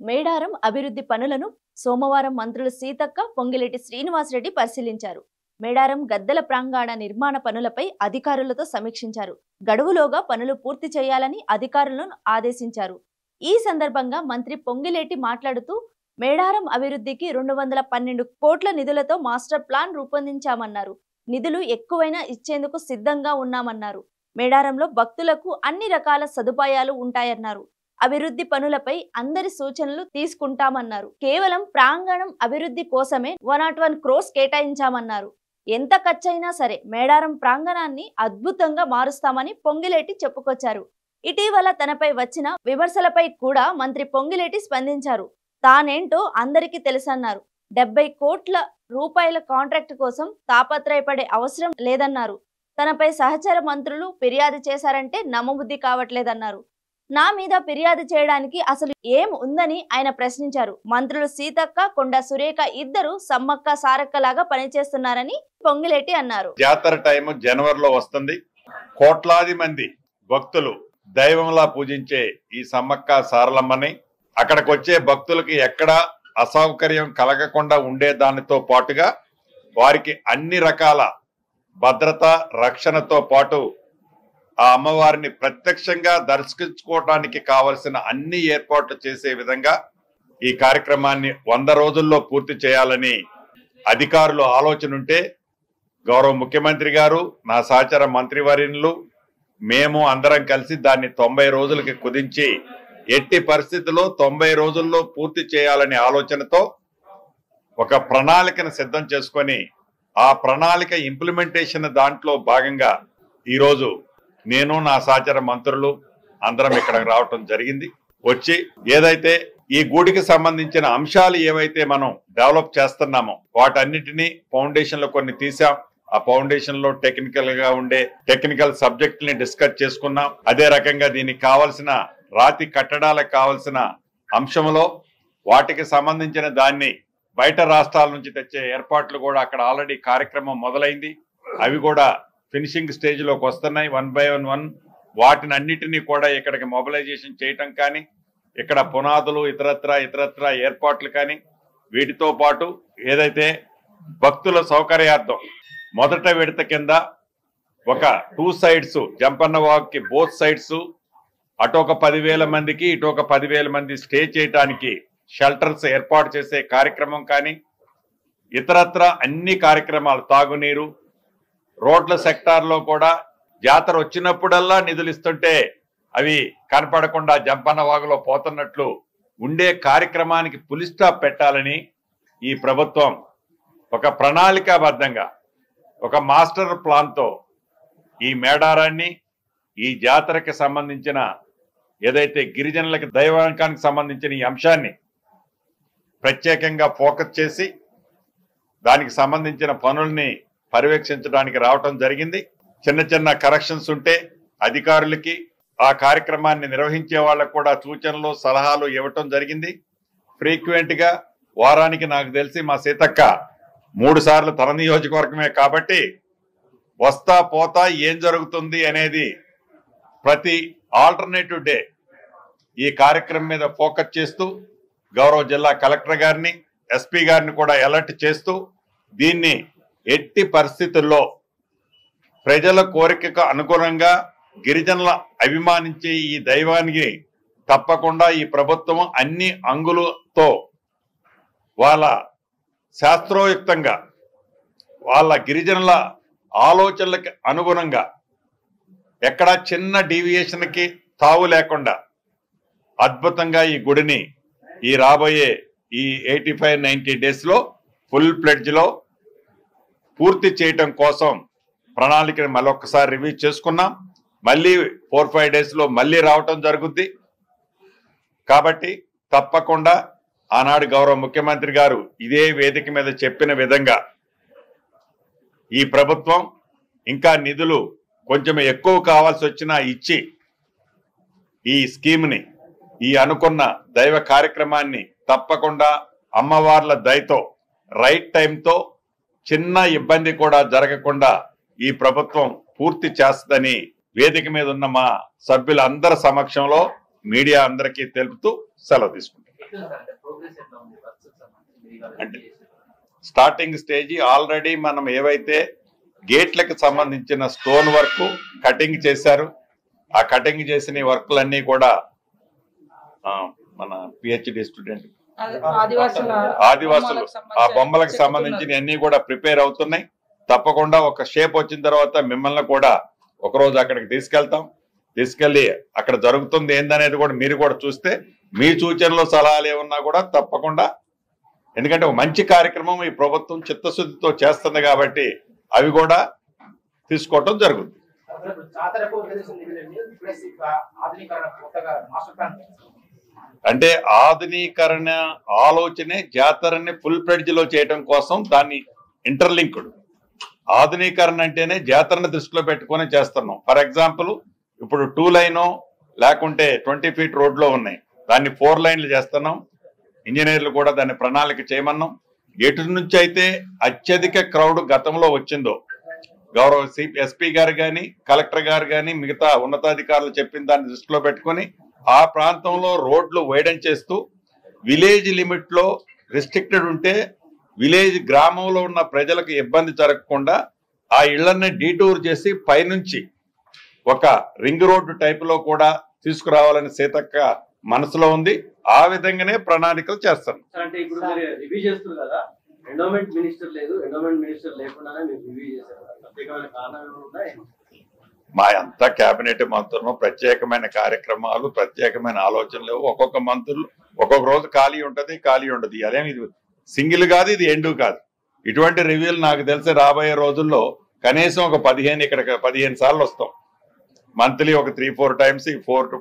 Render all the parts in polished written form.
మేడారం అభివృద్ధి పనులను సోమవారం మంత్రులు సీతక్క, పొంగిలేటి శ్రీనివాసరెడ్డి పరిశీలించారు. మేడారం గద్దెల ప్రాంగణ నిర్మాణ పనులపై అధికారులతో సమీక్షించారు. గడువులోగా పనులు పూర్తి చేయాలని అధికారులను ఆదేశించారు. ఈ సందర్భంగా మంత్రి పొంగిలేటి మాట్లాడుతూ మేడారం అభివృద్ధికి 212 కోట్ల నిధులతో మాస్టర్ ప్లాన్ రూపొందించామన్నారు. నిధులు ఎక్కువైనా ఇచ్చేందుకు సిద్ధంగా ఉన్నామన్నారు. మేడారంలో భక్తులకు అన్ని రకాల సదుపాయాలు ఉంటాయన్నారు. అభివృద్ధి పనులపై అందరి సూచనలు తీసుకుంటామన్నారు. కేవలం ప్రాంగణం అభివృద్ధి కోసమే 101 క్రోర్స్ కేటాయించామన్నారు. ఎంత ఖర్చైనా సరే మేడారం ప్రాంగణాన్ని అద్భుతంగా మారుస్తామని పొంగిలేటి చెప్పుకొచ్చారు. ఇటీవల తనపై వచ్చిన విమర్శలపై కూడా మంత్రి పొంగిలేటి స్పందించారు. తానేంటో అందరికీ తెలుసన్నారు. 70 కోట్ల రూపాయల కాంట్రాక్ట్ కోసం తాపత్రయపడే అవసరం లేదన్నారు. తనపై సహచర మంత్రులు ఫిర్యాదు చేశారంటే నమ్మబుద్ధి కావట్లేదన్నారు. నా మీద ఫిర్యాదు చేయడానికి అసలు ఏం ఉందని ఆయన ప్రశ్నించారు. మంత్రులు సీతక్క, కొండా సురేఖ ఇద్దరు సమ్మక్క సారక్క లాగా పనిచేస్తున్నారని పొంగిలేటి అన్నారు. జాతర టైం జనవరిలో వస్తుంది. కోట్లాది మంది భక్తులు దైవంలా పూజించే ఈ సమ్మక్క సారలమ్మని అక్కడికి వచ్చే భక్తులకి ఎక్కడా అసౌకర్యం కలగకుండా ఉండే దానితో పాటుగా వారికి అన్ని రకాల భద్రత, రక్షణతో పాటు ఆ అమ్మవారిని ప్రత్యక్షంగా దర్శించుకోవడానికి కావలసిన అన్ని ఏర్పాట్లు చేసే విధంగా ఈ కార్యక్రమాన్ని 100 రోజుల్లో పూర్తి చేయాలని అధికారులు ఆలోచన ఉంటే గౌరవ ముఖ్యమంత్రి గారు, నా సహచర మంత్రివర్యులు, మేము అందరం కలిసి దాన్ని 90 రోజులకి కుదించి ఎట్టి పరిస్థితుల్లో 90 రోజుల్లో పూర్తి చేయాలనే ఆలోచనతో ఒక ప్రణాళికను సిద్ధం చేసుకొని ఆ ప్రణాళిక ఇంప్లిమెంటేషన్ దాంట్లో భాగంగా ఈరోజు నేను, నా సహచర మంత్రులు అందరం ఇక్కడికి రావటం జరిగింది. వచ్చి ఏదైతే ఈ గుడికి సంబంధించిన అంశాలు ఏవైతే మనం డెవలప్ చేస్తున్నామో వాటన్నిటినీ ఫౌండేషన్ లో కొన్ని తీసాం. ఆ ఫౌండేషన్ లో టెక్నికల్ గా ఉండే టెక్నికల్ సబ్జెక్టుల్ని డిస్కస్ చేసుకున్నాం. అదే రకంగా దీనికి కావాల్సిన రాతి కట్టడాలకు కావాల్సిన అంశంలో వాటికి సంబంధించిన దాన్ని బయట రాష్ట్రాల నుంచి తెచ్చే ఏర్పాట్లు కూడా అక్కడ ఆల్రెడీ కార్యక్రమం మొదలైంది. అవి కూడా ఫినిషింగ్ స్టేజ్ లోకి వస్తున్నాయి. 1 by 1 వాటిని అన్నిటినీ కూడా ఇక్కడికి మొబిలైజేషన్ చేయటం కానీ, ఇక్కడ పునాదులు ఇతరత్ర ఏర్పాట్లు కానీ, వీటితో పాటు ఏదైతే భక్తుల సౌకర్యార్థం మొదట విడత కింద ఒక 2 sides జంపన్న వాక్కి బోత్ సైడ్స్ అటు ఒక 10,000 మందికి ఇటు ఒక 10,000 మంది స్టే చేయటానికి షెల్టర్స్ ఏర్పాటు చేసే కార్యక్రమం కానీ, ఇతరత్ర అన్ని కార్యక్రమాలు, తాగునీరు, రోడ్ల సెక్టార్లో కూడా జాతర వచ్చినప్పుడల్లా నిధులు ఇస్తుంటే అవి కనపడకుండా జంపన్న వాగులో పోతున్నట్లు ఉండే కార్యక్రమానికి పులి స్టాప్ పెట్టాలని ఈ ప్రభుత్వం ఒక ప్రణాళికాబద్ధంగా ఒక మాస్టర్ ప్లాన్తో ఈ మేడారాన్ని, ఈ జాతరకి సంబంధించిన ఏదైతే గిరిజనులకి దైవాంకానికి సంబంధించిన ఈ అంశాన్ని ప్రత్యేకంగా ఫోకస్ చేసి దానికి సంబంధించిన పనుల్ని పర్యవేక్షించడానికి రావటం జరిగింది. చిన్న కరెక్షన్స్ ఉంటే అధికారులకి, ఆ కార్యక్రమాన్ని నిర్వహించే వాళ్ళకు కూడా సూచనలు, సలహాలు ఇవ్వటం జరిగింది. ఫ్రీక్వెంట్ గా వారానికి నాకు తెలిసి మా సీతక్క 3 సార్లు తన నియోజకవర్గమే కాబట్టి వస్తా పోతా ఏం జరుగుతుంది అనేది ప్రతి ఆల్టర్నేటివ్ డే ఈ కార్యక్రమం మీద ఫోకస్ చేస్తూ గౌరవ జిల్లా కలెక్టర్ గారిని, ఎస్పీ గారిని కూడా అలర్ట్ చేస్తూ దీన్ని ఎట్టి పరిస్థితుల్లో ప్రజల కోరికకు అనుగుణంగా గిరిజనుల అభిమానించే ఈ దైవానికి తప్పకుండా ఈ ప్రభుత్వం అన్ని అంగులతో వాళ్ళ శాస్త్రోయుక్తంగా వాళ్ళ గిరిజనుల ఆలోచనలకు అనుగుణంగా ఎక్కడా చిన్న డీవియేషన్కి తావు లేకుండా అద్భుతంగా ఈ గుడిని ఈ రాబోయే ఈ 85-90 days లో ఫుల్ ప్లెడ్జ్ లో పూర్తి చేయటం కోసం ప్రణాళికను మళ్ళొక్కసారి రివ్యూ చేసుకున్నాం. మళ్ళీ 4-5 days లో మళ్ళీ రావటం జరుగుద్ది. కాబట్టి తప్పకుండా ఆనాడు గౌరవ ముఖ్యమంత్రి గారు ఇదే వేదిక మీద చెప్పిన విధంగా ఈ ప్రభుత్వం ఇంకా నిధులు కొంచెం ఎక్కువ కావాల్సి వచ్చినా ఇచ్చి ఈ స్కీమ్ని, ఈ అనుకున్న దైవ కార్యక్రమాన్ని తప్పకుండా అమ్మవార్ల దయతో రైట్ టైంతో చిన్న ఇబ్బంది కూడా జరగకుండా ఈ ప్రభుత్వం పూర్తి చేస్తుందని వేదిక మీద ఉన్న మా సభ్యులందరి సమక్షంలో మీడియా అందరికీ తెలుపుతూ సెలవు తీసుకుంటాం. అంటే స్టార్టింగ్ స్టేజ్ ఆల్రెడీ మనం ఏవైతే గేట్లకు సంబంధించిన స్టోన్ వర్క్ కటింగ్ చేశారు, ఆ కటింగ్ చేసిన వర్క్లన్నీ కూడా మన పిహెచ్డి స్టూడెంట్ ఆదివాసులు ఆ బొమ్మలకు సంబంధించిన అన్ని కూడా ప్రిపేర్ అవుతున్నాయి. తప్పకుండా ఒక షేప్ వచ్చిన తర్వాత మిమ్మల్ని కూడా ఒకరోజు అక్కడికి తీసుకెళ్లి అక్కడ జరుగుతుంది ఏందనేది కూడా మీరు కూడా చూస్తే మీ సూచనలు సలహాలు ఏమన్నా కూడా తప్పకుండా, ఎందుకంటే ఒక మంచి కార్యక్రమం ఈ ప్రభుత్వం చిత్తశుద్ధితో చేస్తుంది కాబట్టి అవి కూడా తీసుకోవటం జరుగుతుంది. అంటే ఆధునీకరణ ఆలోచనే జాతరని ఫుల్ ఫ్లెడ్జ్ లో చేయడం కోసం దాన్ని ఇంటర్లింక్డ్. ఆధునీకరణ అంటేనే జాతరని దృష్టిలో పెట్టుకొని చేస్తున్నాం. ఫర్ ఎగ్జాంపుల్ ఇప్పుడు 2 లైన్ లేకుంటే 20 ఫీట్ రోడ్ లో ఉన్నాయి, దాన్ని 4 లైన్లు చేస్తున్నాం. ఇంజనీర్లు కూడా దాన్ని ప్రణాళిక చేయమన్నాం. ఎటు నుంచి అయితే అత్యధిక క్రౌడ్ గతంలో వచ్చిందో గౌరవ ఎస్పీ గారు కానీ కలెక్టర్ గారు కానీ మిగతా ఉన్నతాధికారులు చెప్పిన దాన్ని దృష్టిలో పెట్టుకొని ఆ ప్రాంతంలో రోడ్లు వైడన్ చేస్తూ విలేజ్ లిమిట్ లో రిస్ట్రిక్టెడ్ ఉంటే విలేజ్ గ్రామంలో ఉన్న ప్రజలకు ఇబ్బంది జరగకుండా ఆ ఇళ్లన్నీ డీటూర్ చేసి పైనుంచి ఒక రింగ్ రోడ్డు టైప్ లో కూడా తీసుకురావాలని సీతక్క మనసులో ఉంది. ఆ విధంగానే ప్రణాళికలు చేస్తాను. అంటే ఇప్పుడు మీరు రివ్యూ చేస్తున్నారు కదా, ఎండోమెంట్ మినిస్టర్ లేదు, ఎండోమెంట్ మినిస్టర్ లేకుండానే మీరు రివ్యూ చేశారు కదా, ప్రత్యేకమైన కారణాలు ఉన్నాయి? మా అంతా కేబినెట్ మంత్రులు ప్రత్యేకమైన కార్యక్రమాలు ప్రత్యేకమైన ఆలోచనలు. ఒక్కొక్క మంత్రులు ఒక్కొక్క రోజు ఖాళీ ఉంటది, ఖాళీ ఉండదు. అదేమి ఇది సింగిల్ కాదు, ఇది ఎండు కాదు. ఇటువంటి రివ్యూలు నాకు తెలిసి రాబోయే రోజుల్లో కనీసం ఒక 15 సార్లు వస్తాం. మంత్లీ ఒక 3-4 టైమ్స్,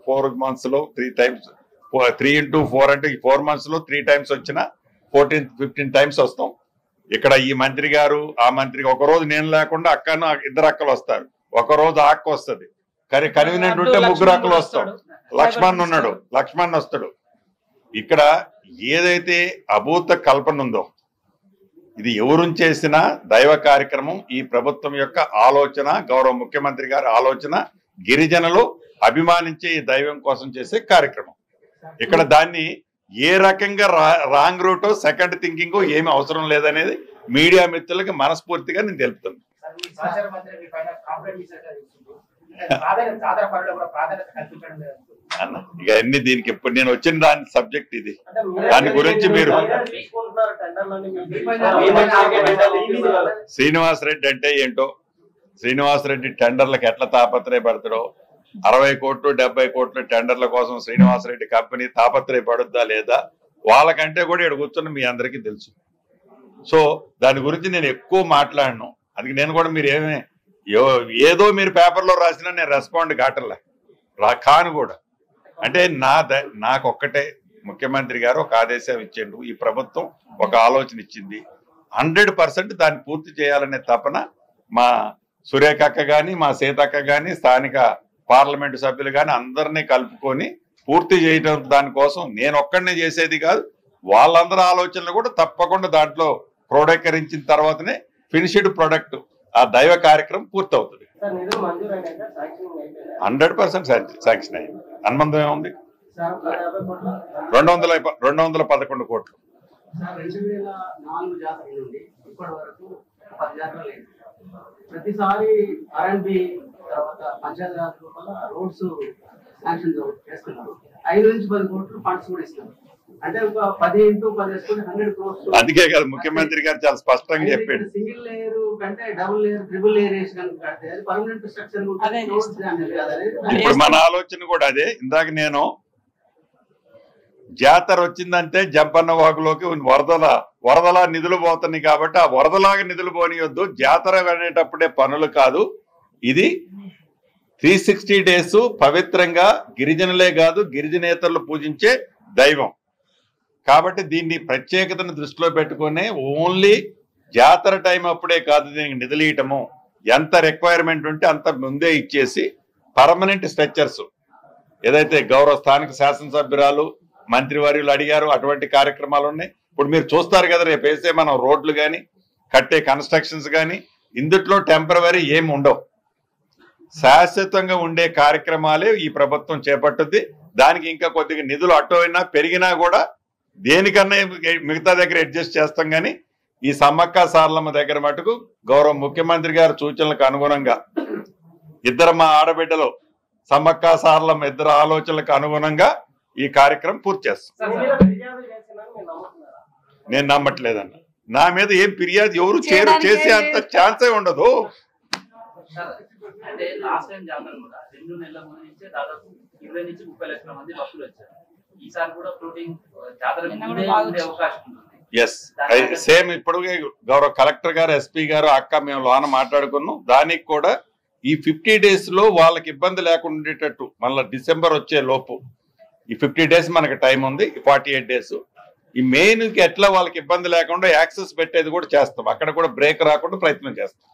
4 months లో 3 times, 3 into 4 అంటే 4 months లో 3 times వచ్చిన 14-15 times వస్తాం. ఇక్కడ ఈ మంత్రి గారు ఆ మంత్రి ఒక రోజు నేను లేకుండా అక్కను 2 అక్కలు వస్తారు, ఒక రోజు అక్క వస్తుంది. కానీ కన్వీనియంట్ ఉంటే 3 అక్కలు వస్తాం. లక్ష్మణ్ వస్తాడు. ఇక్కడ ఏదైతే అభూత కల్పన ఉందో ఇది ఎవరు చేసిన దైవ కార్యక్రమం. ఈ ప్రభుత్వం యొక్క ఆలోచన, గౌరవ ముఖ్యమంత్రి గారి ఆలోచన, గిరిజనులు అభిమానించే ఈ దైవం కోసం చేసే కార్యక్రమం. ఇక్కడ దాన్ని ఏ రకంగా రాంగ్ రూటో సెకండ్ థింకింగ్ ఏమి అవసరం లేదనేది మీడియా మిత్రులకి మనస్ఫూర్తిగా నేను తెలుపుతాను. అన్న ఇక అన్ని దీనికి ఇప్పుడు నేను వచ్చిన దాని సబ్జెక్ట్ ఇది, దాని గురించి మీరు శ్రీనివాసరెడ్డి అంటే ఏంటో, శ్రీనివాసరెడ్డి టెండర్లకు ఎట్లా తాపత్రయపడతాడో, 60 కోట్లు 70 కోట్ల టెండర్ల కోసం శ్రీనివాసరెడ్డి కంపెనీ తాపత్రయపడుద్దా లేదా వాళ్ళకంటే కూడా ఇక్కడ కూర్చొని మీ అందరికీ తెలుసు. సో దాని గురించి నేను ఎక్కువ మాట్లాడను. అందుకే నేను కూడా మీరు ఏదో మీరు పేపర్లో రాసినా నేను రెస్పాండ్ కాటర్లే కాను కూడా. అంటే నాకొక్కటే ముఖ్యమంత్రి గారు ఒక ఆదేశం ఇచ్చిండు, ఈ ప్రభుత్వం ఒక ఆలోచన ఇచ్చింది, 100% దాన్ని పూర్తి చేయాలనే తపన మా సురేఖక్క కానీ మా సీతక్క కానీ స్థానిక పార్లమెంటు సభ్యులు కానీ అందరినీ కలుపుకొని పూర్తి చేయడం. దానికోసం నేను ఒక్కడనే చేసేది కాదు, వాళ్ళందరి ఆలోచనలు కూడా తప్పకుండా దాంట్లో క్రోడీకరించిన తర్వాతనే ఫినిష్డ్ ప్రొడక్ట్ ఆ దైవ కార్యక్రమం పూర్తవుతుంది. 100% శాంక్షన్ అయింది. అనుబంధం ఏముంది? 211 కోట్లు. 2004 జాతర నుండి ఇప్పటి వరకు 10 జాతరలు లేదు. ప్రతిసారి R&B తర్వాత పంచాయతీ రాజ్ రూపంలో రోడ్స్ శాంక్షన్ చేస్తున్నారు. 5 నుంచి 10 కోట్లు ఫండ్స్ కూడా ఇస్తున్నారు. అంటే ఒక 10 into 10 వేసుకుని 100 crores. అందుకే కదా ముఖ్యమంత్రి గారు చాలా స్పష్టంగా చెప్పాడు, సింగిల్ లేయర్ కంటే డబుల్ లేయర్ ట్రిపుల్ లేయర్ వేసి కడితే అది పర్మనెంట్ స్ట్రక్చర్. ఇప్పుడు మన ఆలోచన కూడా అదే. ఇందాక నేను జాతర వచ్చిందంటే జంపన్న వాగులోకి వరదలా నిధులు పోతున్నాయి కాబట్టి ఆ వరదలాగా నిధులు పోనీయొద్దు. జాతర అనేటప్పుడే పనులు కాదు, ఇది 360 days పవిత్రంగా గిరిజనులే కాదు గిరిజనేతరులు పూజించే దైవం కాబట్టి దీన్ని ప్రత్యేకతను దృష్టిలో పెట్టుకుని ఓన్లీ జాతర టైం అప్పుడే కాదు దీనికి నిధులు ఇవ్వటము. ఎంత రిక్వైర్మెంట్ ఉంటే అంత ముందే ఇచ్చేసి పర్మనెంట్ స్ట్రక్చర్స్ ఏదైతే గౌరవ స్థానిక శాసనసభ్యురాలు మంత్రివర్యులు అడిగారు అటువంటి కార్యక్రమాలు ఉన్నాయి. ఇప్పుడు మీరు చూస్తారు కదా రేపు వేసే మనం రోడ్లు కానీ కట్టే కన్స్ట్రక్షన్స్ కానీ ఇందుట్లో టెంపరవరీ ఏమి ఉండవు, శాశ్వతంగా ఉండే కార్యక్రమాలే ఈ ప్రభుత్వం చేపట్టుద్ది. దానికి ఇంకా కొద్దిగా నిధులు అటు అయినా పెరిగినా కూడా దేనికన్నా మిగతా దగ్గర అడ్జస్ట్ చేస్తాం కానీ ఈ సమ్మక్క సారలమ్మ దగ్గర మటుకు గౌరవ ముఖ్యమంత్రి గారి సూచనలకు అనుగుణంగా ఇద్దరు మా ఆడబిడ్డలు సమ్మక్క సారలమ్మ ఇద్దరు ఆలోచనలకు అనుగుణంగా ఈ కార్యక్రమం పూర్తి చేస్తాం. నేను నమ్మట్లేదన్న. నా మీద ఏం ఫిర్యాదు ఎవరు చేసే అంత ఛాన్సే ఉండదు. అంటే లాస్ట్ టైం జాతర కూడా 2 నెలల ముందు నుంచే దాదాపు 20 నుంచి 30 లక్షల మంది భక్తులు వచ్చారు. ఈసారి కూడా ఫ్లోటింగ్ జాతర ఉండే అవకాశం ఉంటుంది. ఎస్ సేమ్ ఇప్పుడు గౌరవ కలెక్టర్ గారు ఎస్పీ గారు అక్క మేము లోన మాట్లాడుకున్నాం. దానికి కూడా ఈ 50 days లో వాళ్ళకి ఇబ్బంది లేకుండా ఉండేటట్టు మళ్ళీ డిసెంబర్ వచ్చే లోపు ఈ 50 days మనకి టైం ఉంది. 48 days ఈ మెయిన్ కి ఎట్లా వాళ్ళకి ఇబ్బంది లేకుండా యాక్సెస్ పెట్టేది కూడా చేస్తాం. అక్కడ కూడా బ్రేక్ రాకుండా ప్రయత్నం చేస్తాం.